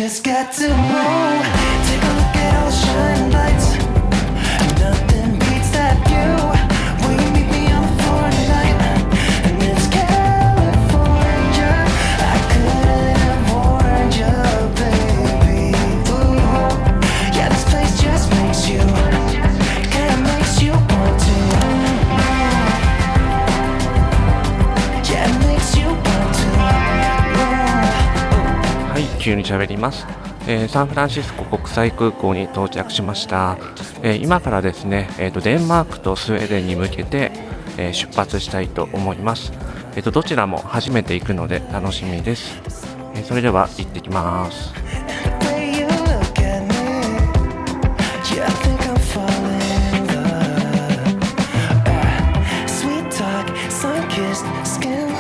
just got to move. Take a look at all the shining lights. Nothing beats that view. Will you meet me on the floor tonight? And it's California. I couldn't have warned you, baby. Ooh. Yeah, this place just makes you, kinda makes you want to. Yeah, it makes you want to. はい、急に喋ります。サンフランシスコ国際空港に到着しました。今からですね、デンマークとスウェーデンに向けて、出発したいと思います。どちらも初めて行くので楽しみです。それでは行ってきます。The way you look at me, yeah, I think I'm falling in love. Sweet talk, sun-kissed skin.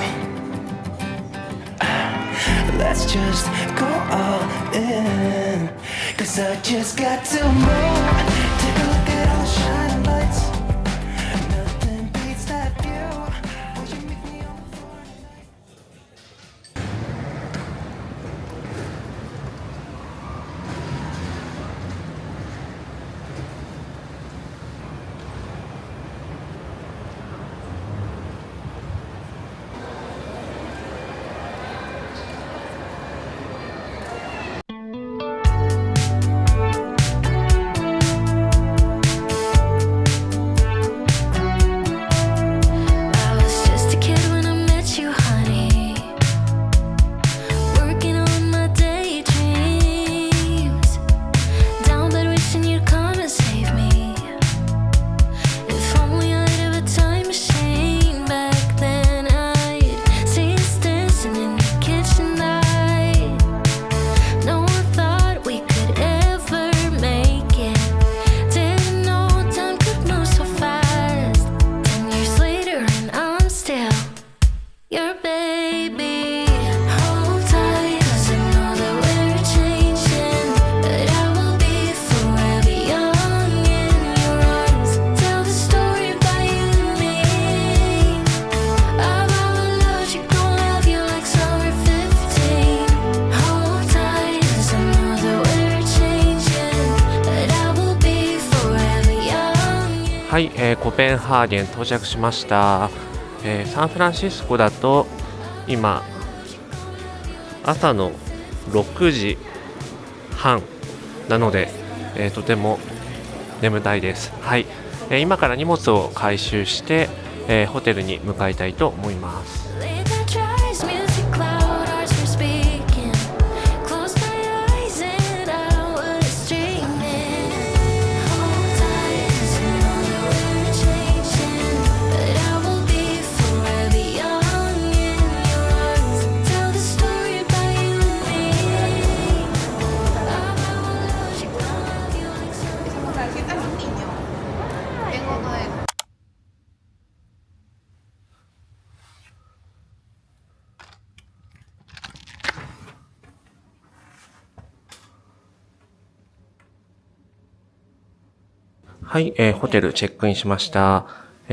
Let's just go all in. 'Cause I just got to move. Take a look at all the shining lights. Nothing beats that view. Will you meet me on the floor tonight? はい、コペンハーゲン到着しました。サンフランシスコだと今朝の6時半なので、とても眠たいです。はい、今から荷物を回収して、ホテルに向かいたいと思います。はい、ホテルチェックインしました。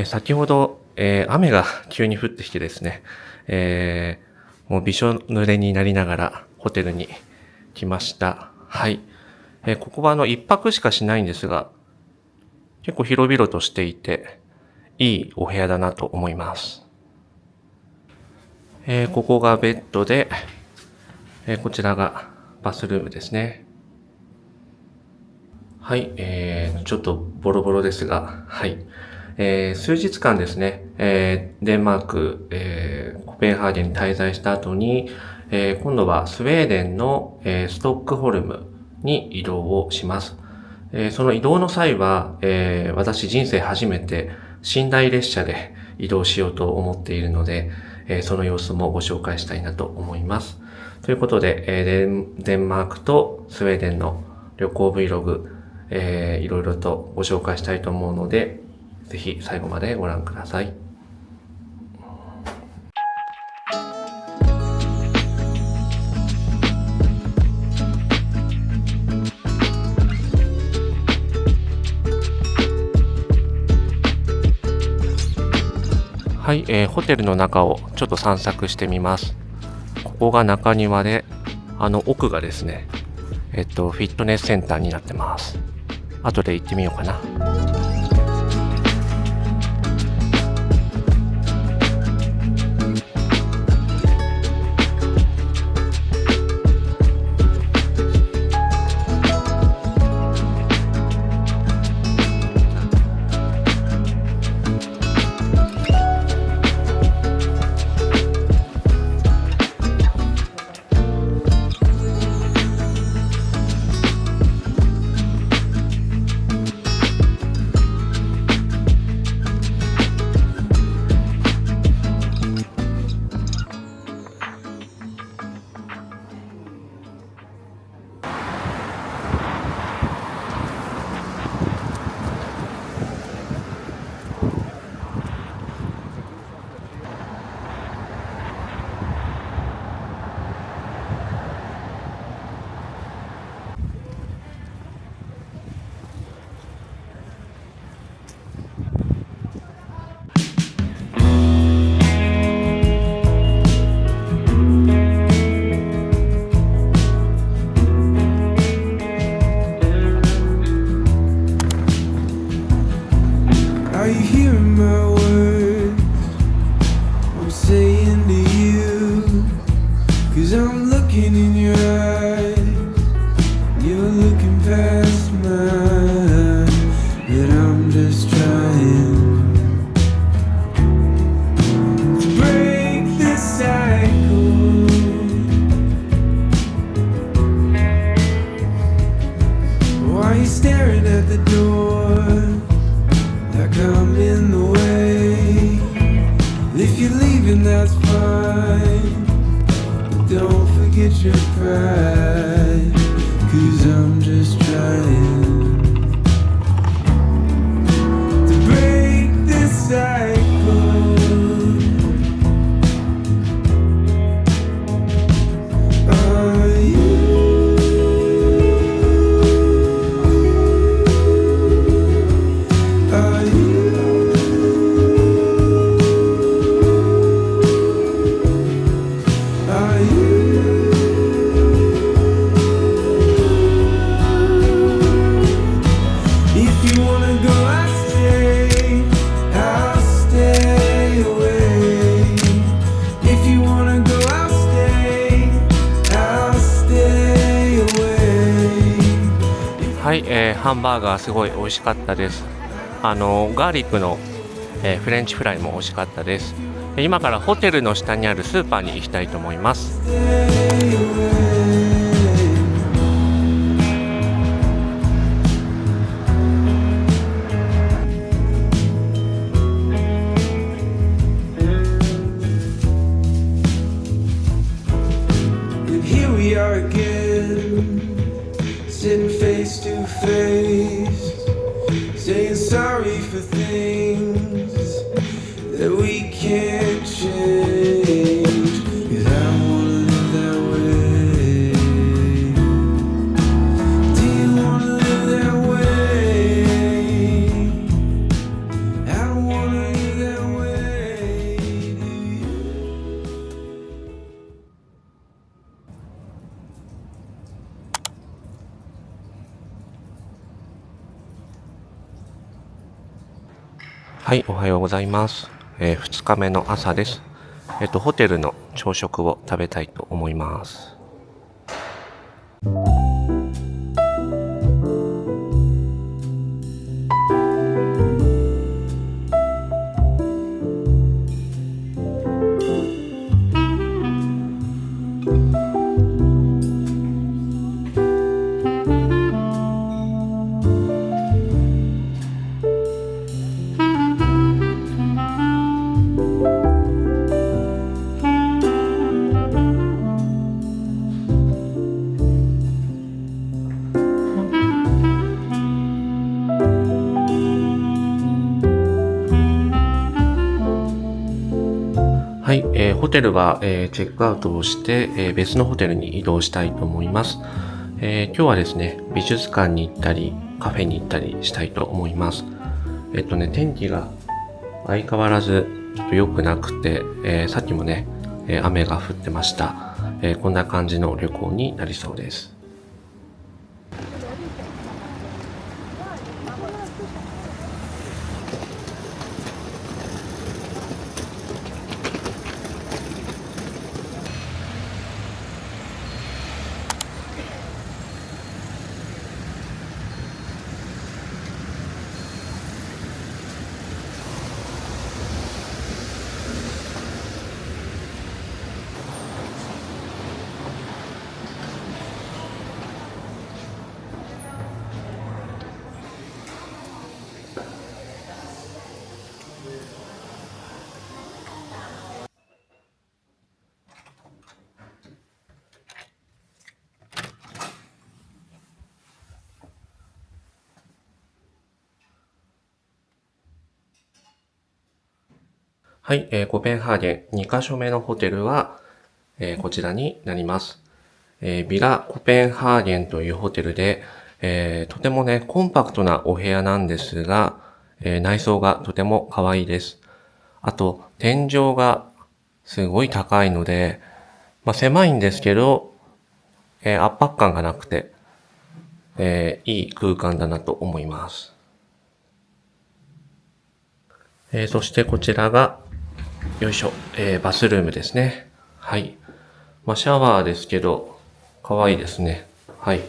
先ほど、雨が急に降ってきてですね、もうびしょ濡れになりながらホテルに来ました。はい、ここは一泊しかしないんですが、結構広々としていて、いいお部屋だなと思います。ここがベッドで、こちらがバスルームですね。はい、ちょっとボロボロですが、はい。数日間ですね、デンマーク、コペンハーゲンに滞在した後に、今度はスウェーデンの、ストックホルムに移動をします。その移動の際は、私人生初めて寝台列車で移動しようと思っているので、その様子もご紹介したいなと思います。ということで、デンマークとスウェーデンの旅行 Vlog、いろいろとご紹介したいと思うので、ぜひ最後までご覧ください。はい、ホテルの中をちょっと散策してみます。ここが中庭で、奥がですね、フィットネスセンターになってます。後で行ってみようかな。Are you hearing my words I'm saying to you? 'Cause I'm looking in your eyes, you're looking past mine, but I'm just trying to break this cycle. Why are you staring at the door like I'm in the way? If you're leaving, that's fine, but don't forget your pride, 'cause I'm just trying to break this cycle. Are you? Are you? Are you? If you wanna go, I'll stay. I'll stay away. If you wanna go, I'll stay. I'll stay away. はい、ハンバーガーすごい美味しかったです。ガーリックの、フレンチフライも美味しかったです。今からホテルの下にあるスーパーに行きたいと思います。Stay away. And here we are again, sitting face to face, saying sorry for things that we can't change. 'Cause I don't wanna live that way. Do you wanna live that way? I don't wanna live that way. Do you? はい、おはようございます。2日目の朝です。ホテルの朝食を食べたいと思います。はい、ホテルは、チェックアウトをして、別のホテルに移動したいと思います。今日はですね、美術館に行ったり、カフェに行ったりしたいと思います。天気が相変わらずちょっと良くなくて、さっきもね、雨が降ってました。こんな感じの旅行になりそうです。はい、コペンハーゲン2カ所目のホテルは、こちらになります。ビラ・コペンハーゲンというホテルで、とてもね、コンパクトなお部屋なんですが、内装がとても可愛いです。あと、天井がすごい高いので、狭いんですけど、圧迫感がなくて、いい空間だなと思います。そしてこちらが、よいしょ、バスルームですね。はい。シャワーですけど、可愛いですね。はい。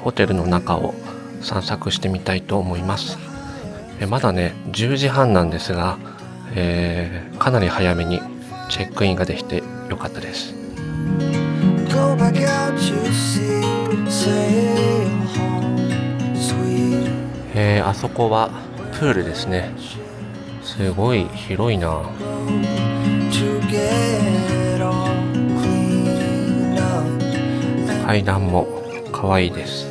ホテルの中を散策してみたいと思います。まだね、10時半なんですが、かなり早めにチェックインができてよかったです。あそこはプールですね。すごい広いな。階段も可愛いです。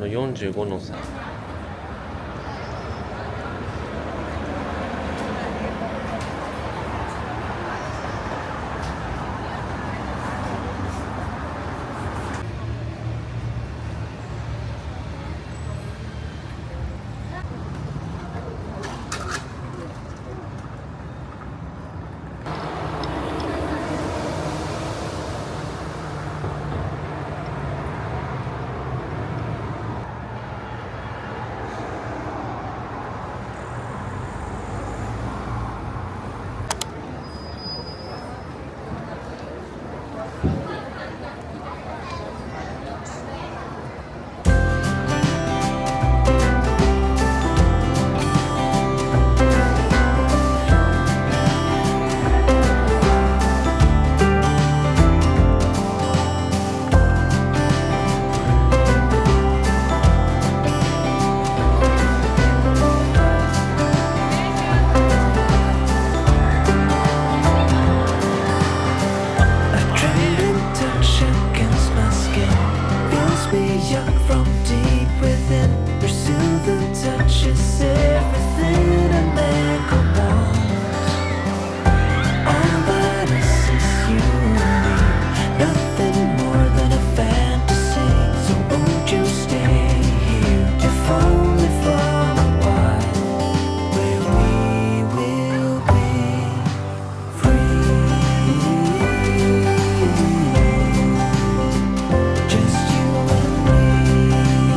45の差。Just you and me.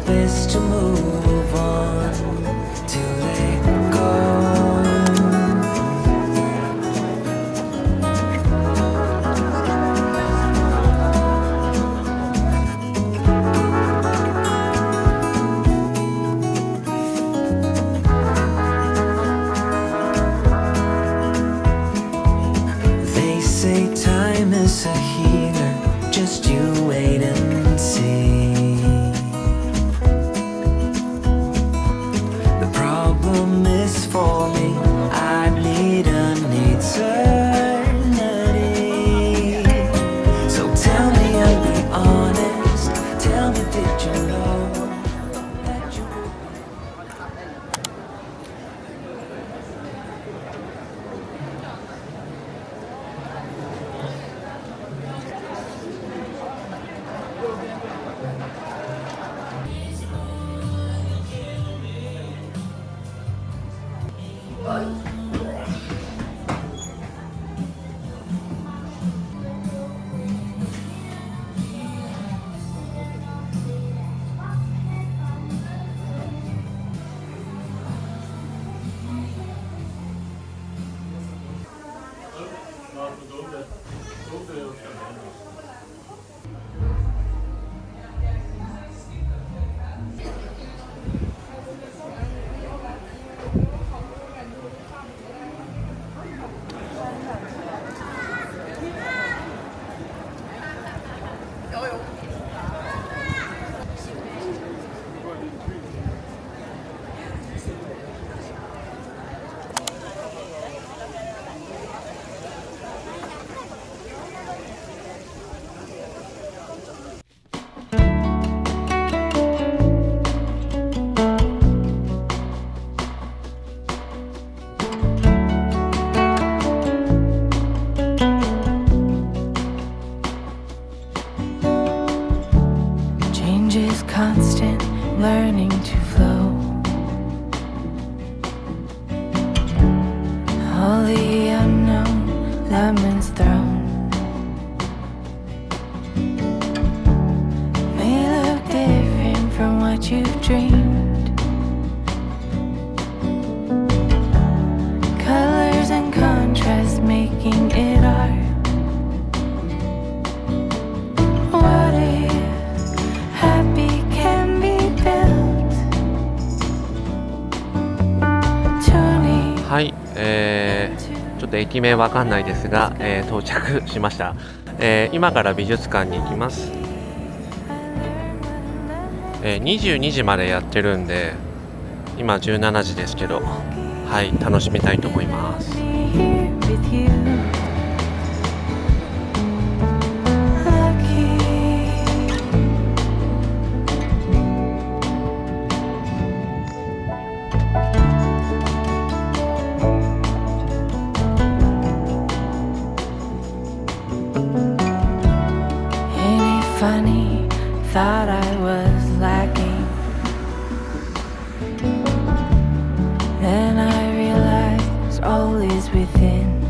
best to move on, to let go. They say time is a healer, just you wait and see. The problem is for me, I need an eternity. So tell me and be honest, tell me did you know that you change is constant, learning to flow. All the unknown, lemons thrown. May look different from what you've dreamed. Colors and contrast making it art. What if happy can be built? Tuning はい、ちょっと駅名わかんないですが、到着しました。今から美術館に行きます。22時までやってるんで、今17時ですけど、はい、楽しみたいと思います。 here with you. Lucky. Ain't it funny? Thought I was lacking. Then I realized all is within.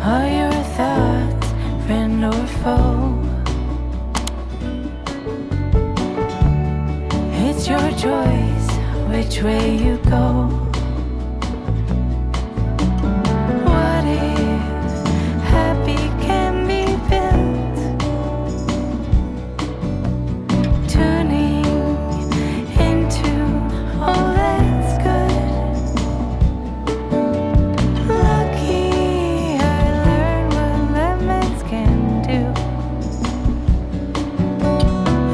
Are your thoughts friend or foe? It's your choice which way you go. What if happy can be built? Tuning into all that's good. Lucky I learned what lemons can do.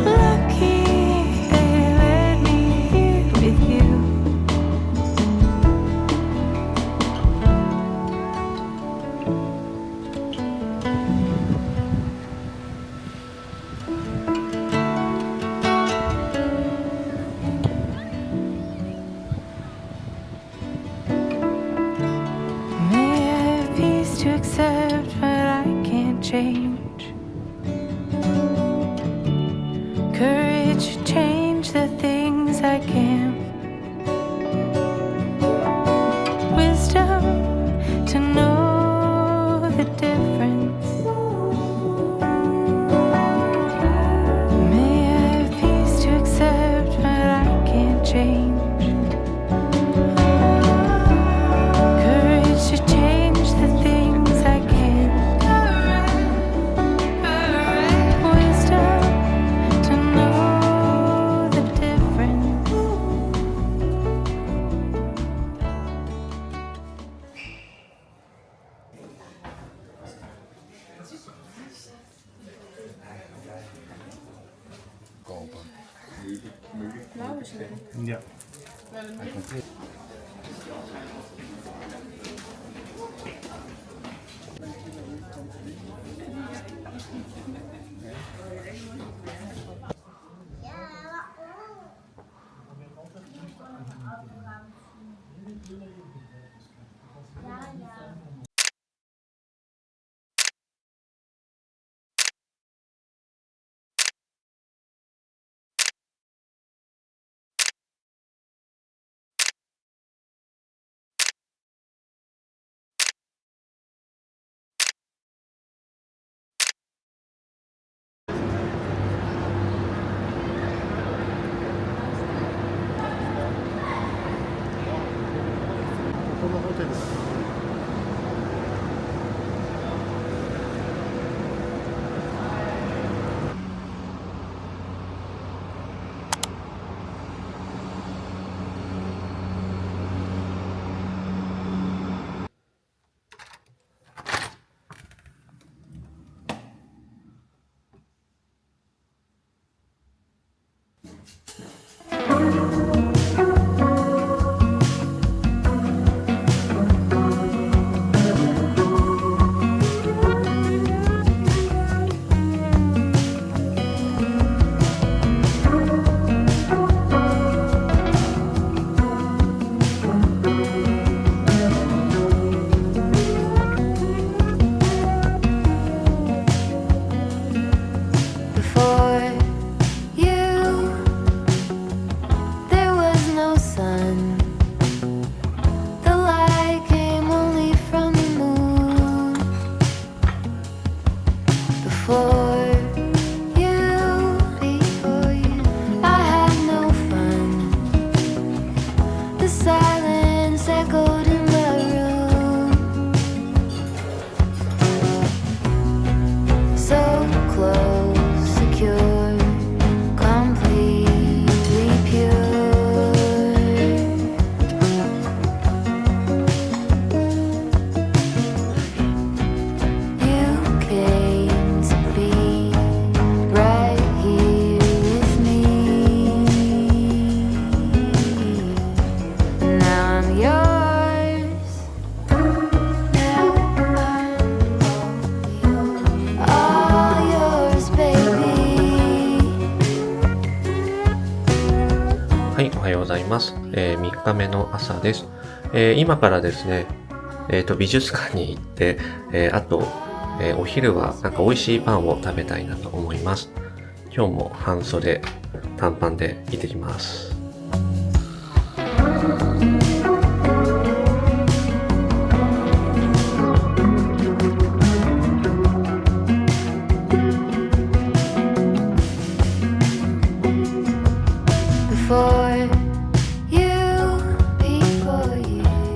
Lucky they let me here with you. May I have peace to accept what I can't change. Courage to change the things I can. Wisdom to know the difference. Yeah. Before you, there was no sun. The light came only from the moon. Before you, I had no fun. The silence echoed in my room. So close, secure, completely pure. You came to be right here with me. Now I'm yours. Now I'm all yours, baby. はい、おはようございます。3日目の朝です。今からですね、美術館に行って、あと、お昼はなんか美味しいパンを食べたいなと思います。今日も半袖、短パンで行ってきます。Before you,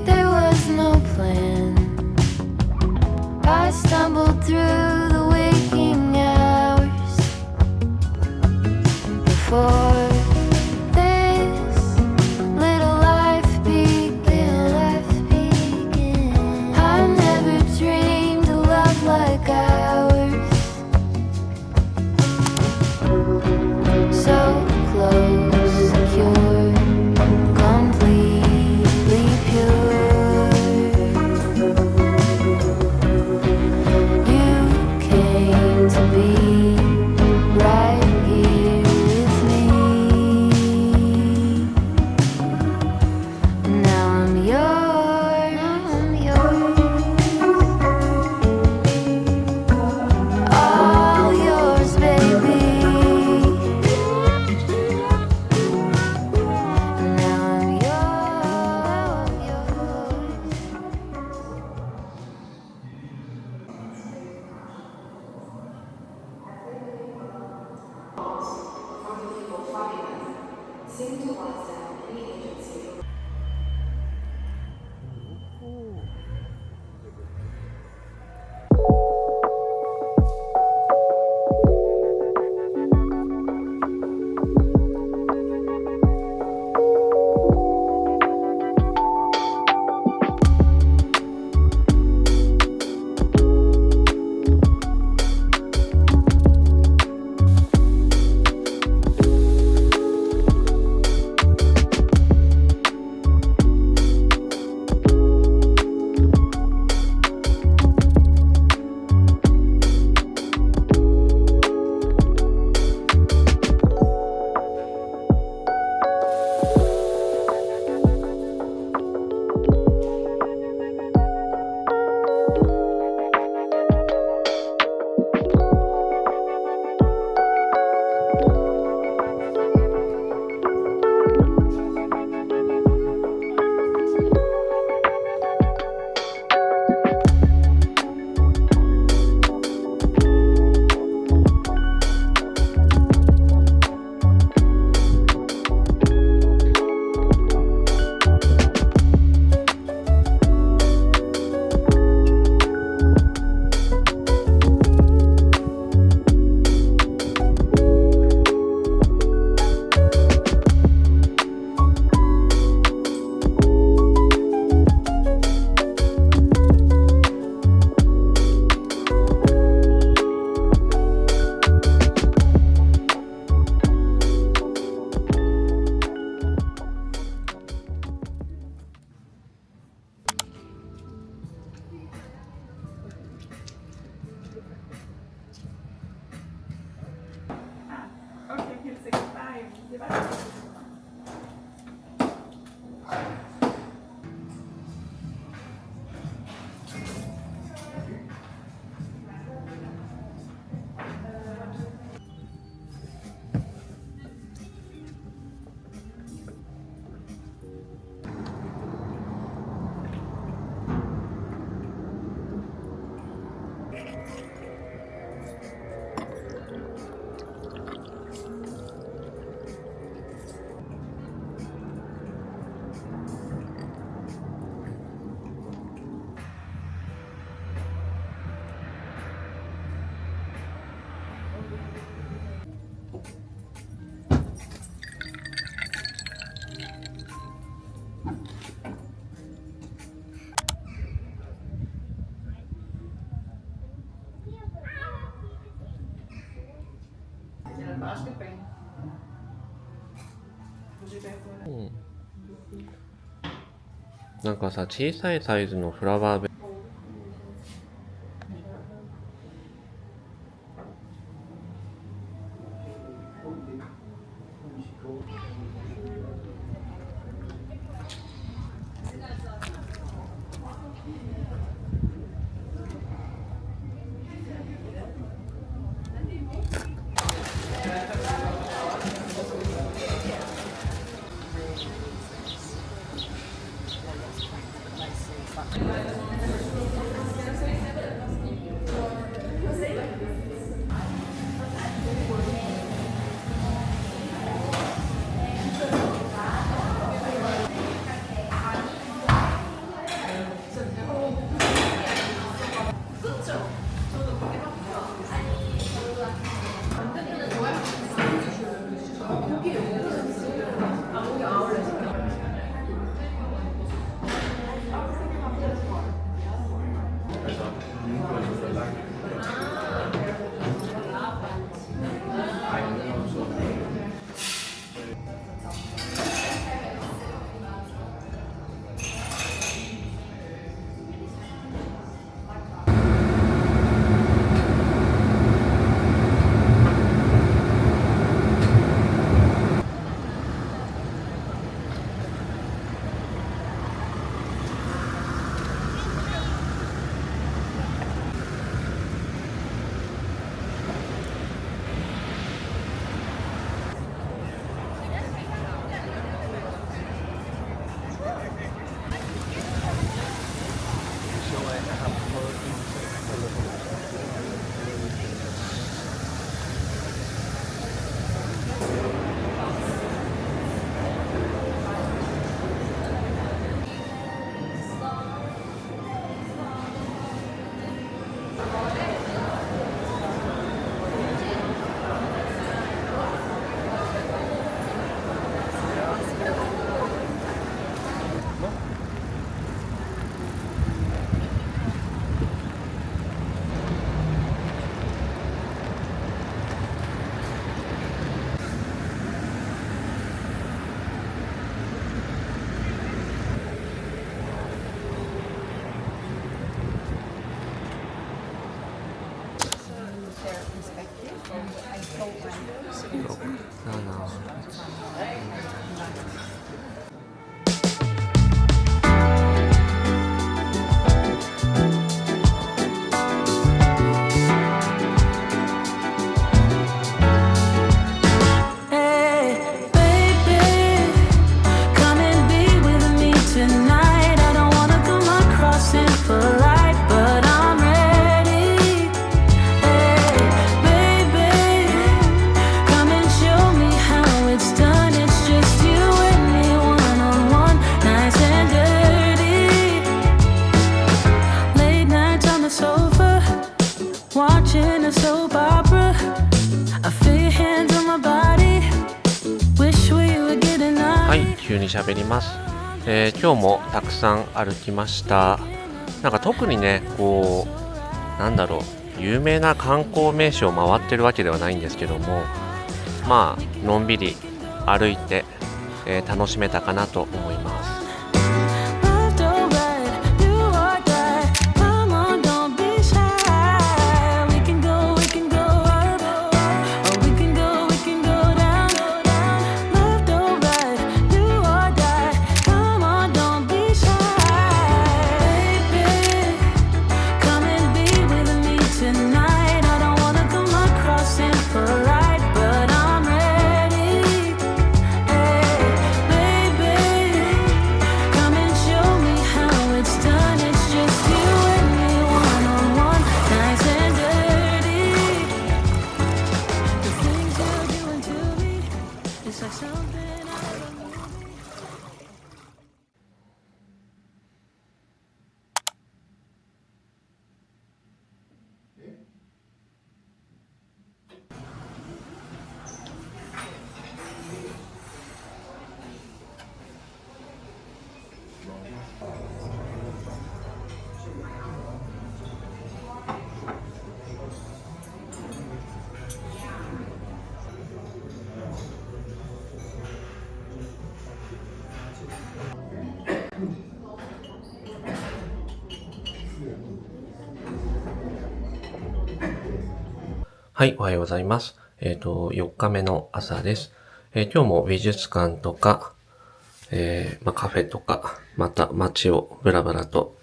there was no plan. I stumbled through the waking hours. Before they なんかさ、小さいサイズのフラワーベはい、急に喋ります。今日もたくさん歩きました。なんか特にね、こう、なんだろう、有名な観光名所を回ってるわけではないんですけども、まあ、のんびり歩いて、楽しめたかなと思います。はい、おはようございます。4日目の朝です。今日も美術館とか、カフェとか、また街をブラブラと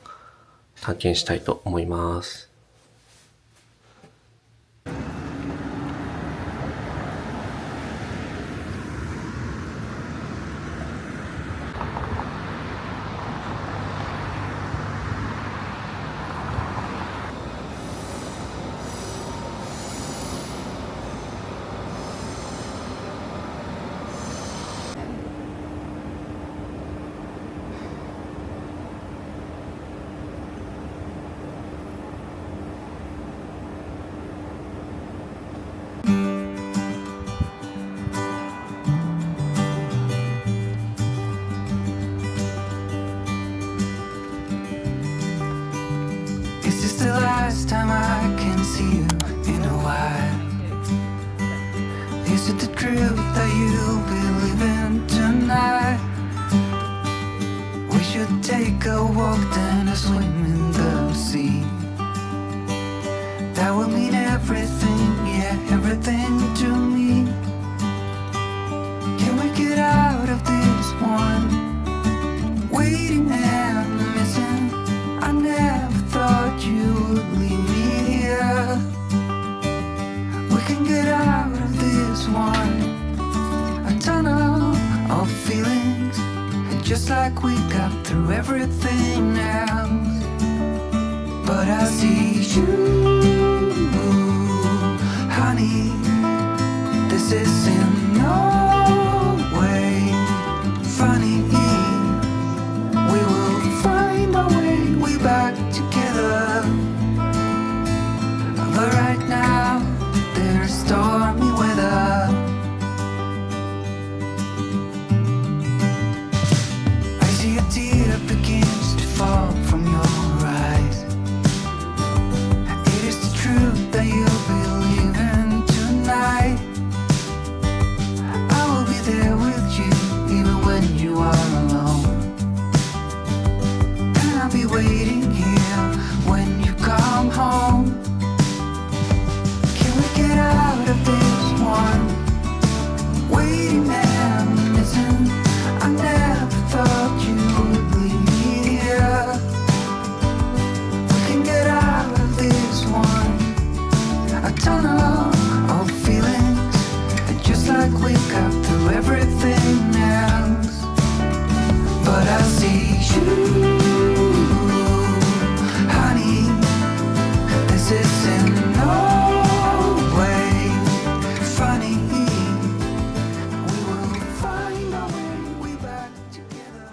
探検したいと思います。Is this the last time I can see you in a while? Is it the truth that you'll be leaving tonight? We should take a walk then a swim in the sea. That will mean everything, yeah, everything to me. Can we get out of this one? Waiting and missing. I never thought you would leave me here. We can get out of this one. A tunnel of feelings, just like we got through everything else. But I see you, honey. This is in no way funny. We will find our way back together. But right now, there's stormy weather. I see a tear begins to fall from your eyes. It is the truth that you'll be leaving tonight. I will be there with you even when you are alone. And I'll be waiting here when you come home. Can we get out of this one? Waiting and missing. I never thought you would leave me here. We can get out of this one. A tunnel of feelings, just like we got through everything else. But I see you, honey. This is in no way funny. We will find our way back together.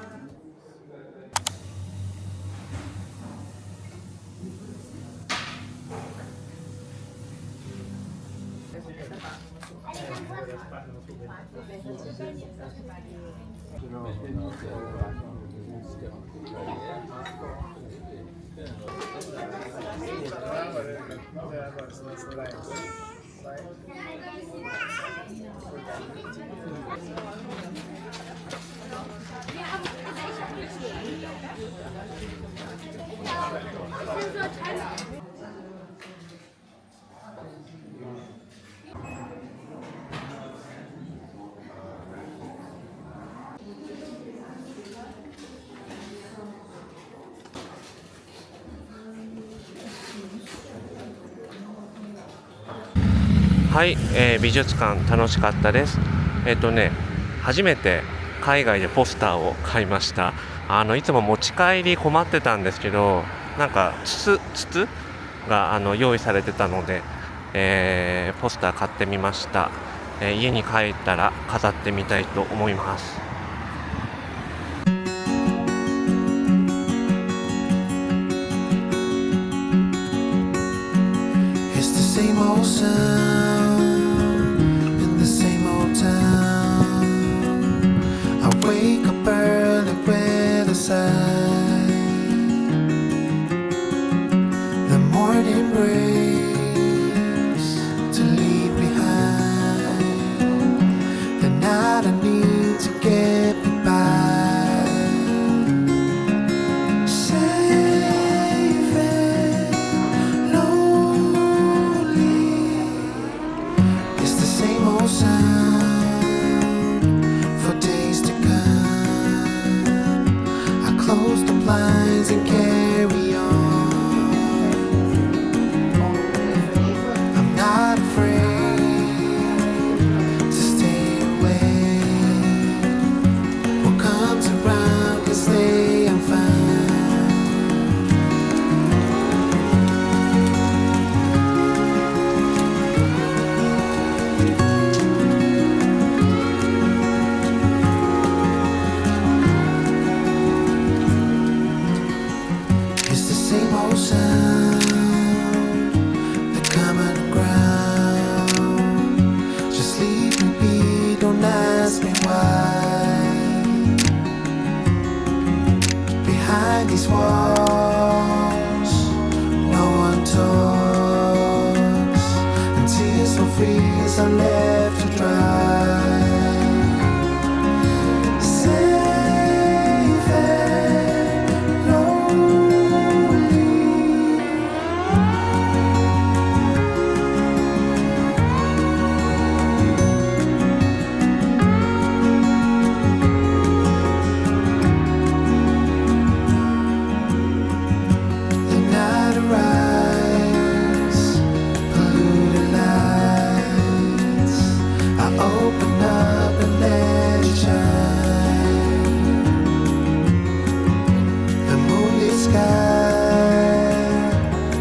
はい、美術館楽しかったです。初めて海外でポスターを買いました。いつも持ち帰り困ってたんですけど、なんか筒が用意されてたので、ポスター買ってみました。家に帰ったら飾ってみたいと思います。It's the same old sound in the same old town. I wake up early with a sigh. The morning breaks to leave behind the night I need to get me by. Safe and lonely. sound, the common ground. Just leave me be, don't ask me why. Behind these walls, no one talks, and tears will freeze are left to dry. Safe and lonely. The night arrives, polluted lights. I open up and let it shine. The moonlit sky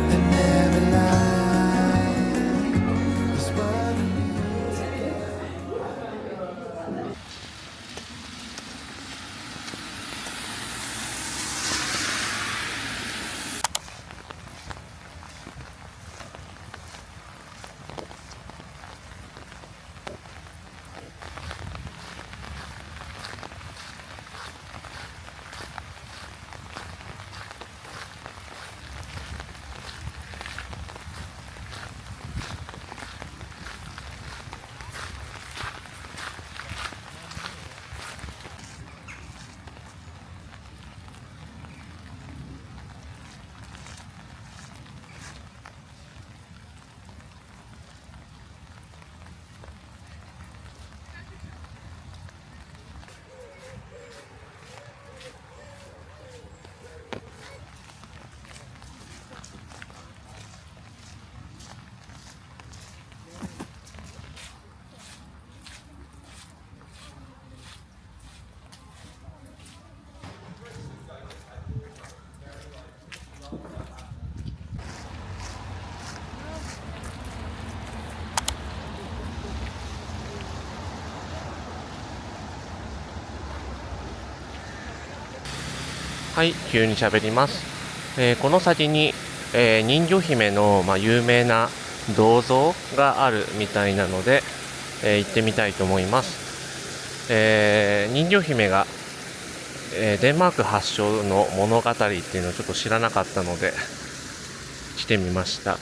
that never lies is what it means. はい、急に喋ります。この先に、人魚姫の、有名な銅像があるみたいなので、行ってみたいと思います。人魚姫が、デンマーク発祥の物語っていうのをちょっと知らなかったので来てみました。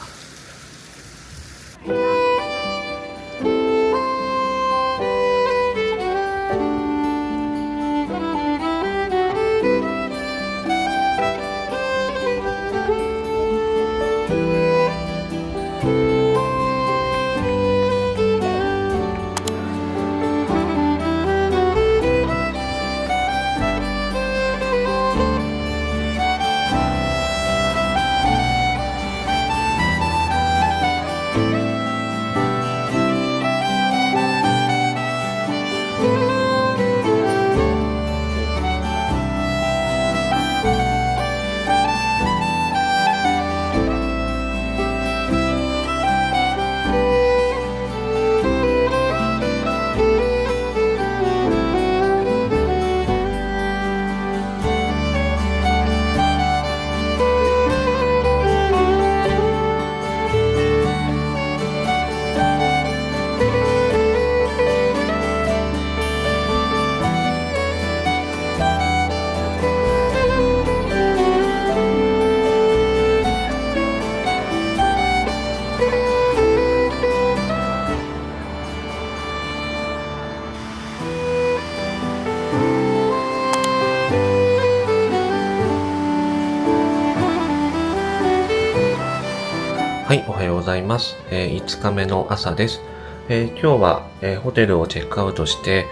はい、おはようございます。5日目の朝です。今日は、ホテルをチェックアウトして、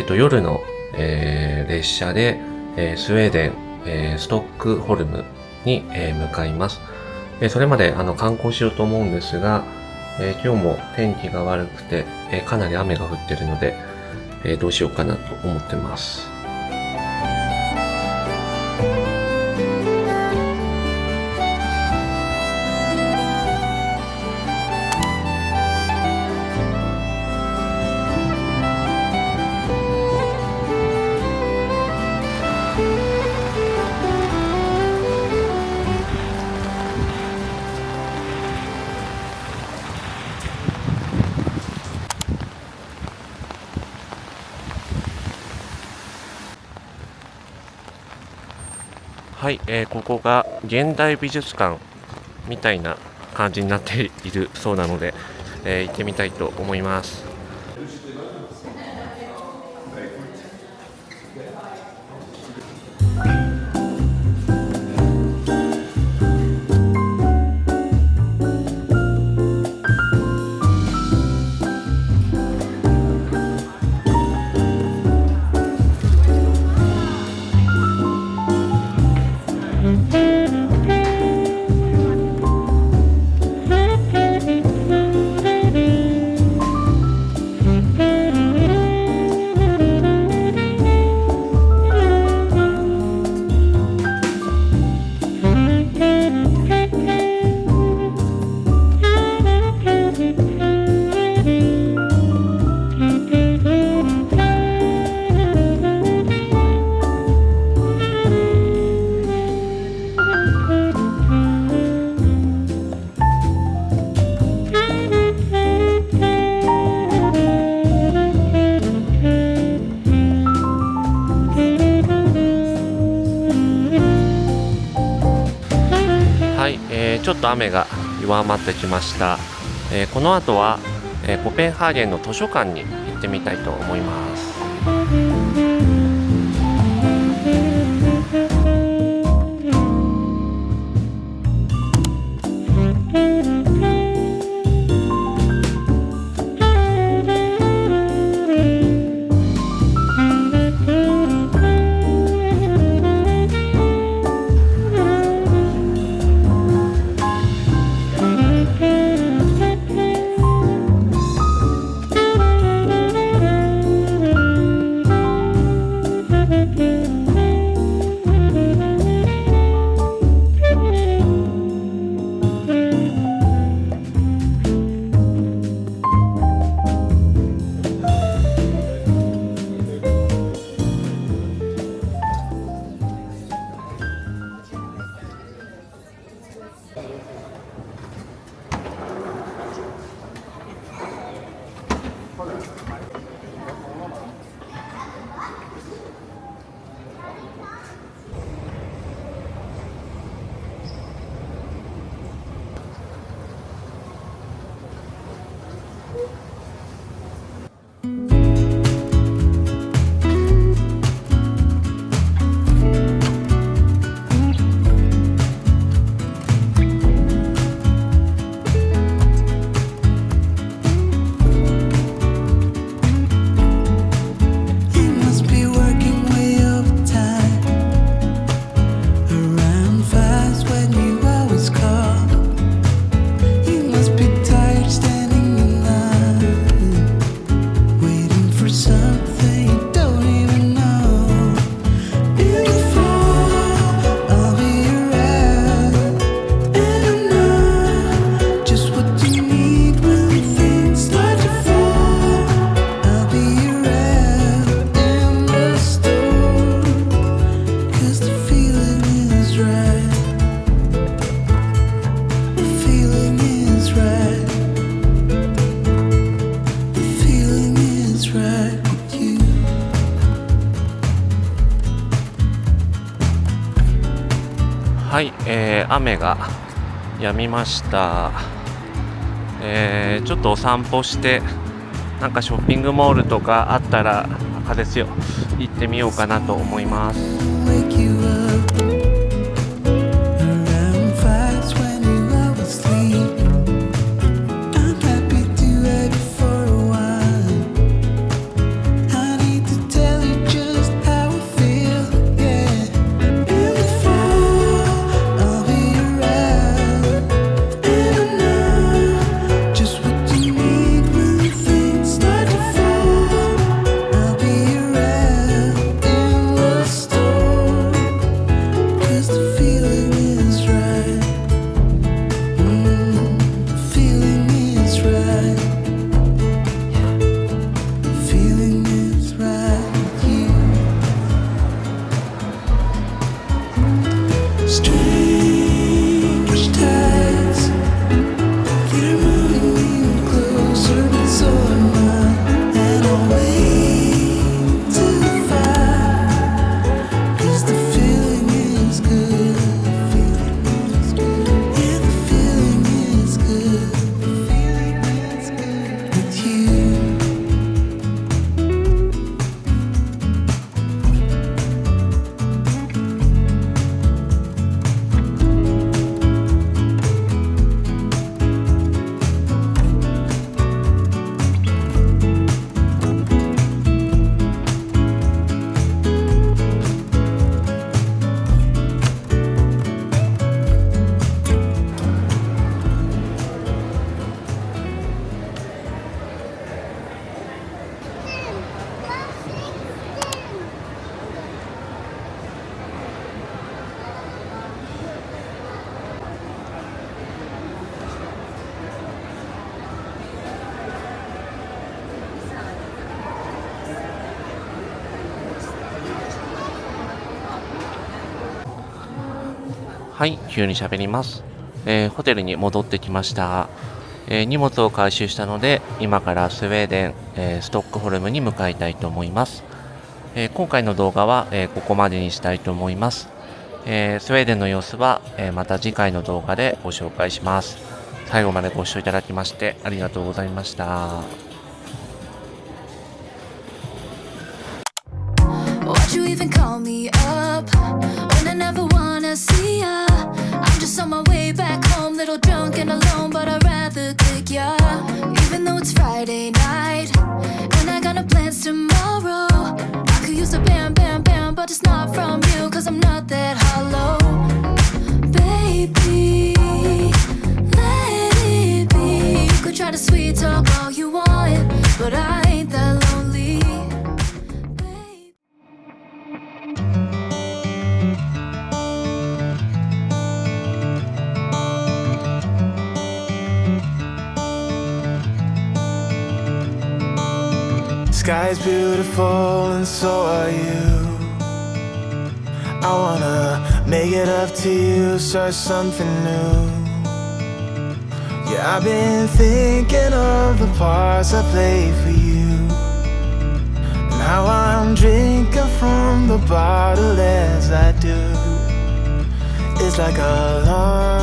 夜の、列車で、スウェーデン、ストックホルムに、向かいます。それまで観光しようと思うんですが、今日も天気が悪くて、かなり雨が降っているので、どうしようかなと思ってます。はい、ここが現代美術館みたいな感じになっているそうなので、行ってみたいと思います。はい、ちょっと雨が弱まってきました。この後は、コペンハーゲンの図書館に行ってみたいと思います。はい、雨が止みました。ちょっとお散歩してなんかショッピングモールとかあったらあれですよ、行ってみようかなと思います。Wake you up around 5 when you are asleep. I'm happy to have you for a while. I need to tell you just how I feel, yeah. In the fall, I'll be around, and I know just what you need when things start to fall. I'll be around in the storm. はい、急に喋ります。ホテルに戻ってきました。荷物を回収したので、今からスウェーデン、ストックホルムに向かいたいと思います。今回の動画は、ここまでにしたいと思います。スウェーデンの様子は、また次回の動画でご紹介します。最後までご視聴いただきましてありがとうございました。Why'd you even call me up when I never wanna see ya? I'm just on my way back home, little drunk and alone, but I'd rather kick ya. Even though it's Friday night and I got no plans tomorrow, I could use a bam, bam, bam, but it's not from you, cause I'm not that hollow. Baby, let it be. You could try to sweet talk all you want, but I ain't that lonely. Sky's beautiful and so are you. I wanna make it up to you, start something new. Yeah, I've been thinking of the parts I played for you, and how I'm drinking from the bottle as I do. It's like a long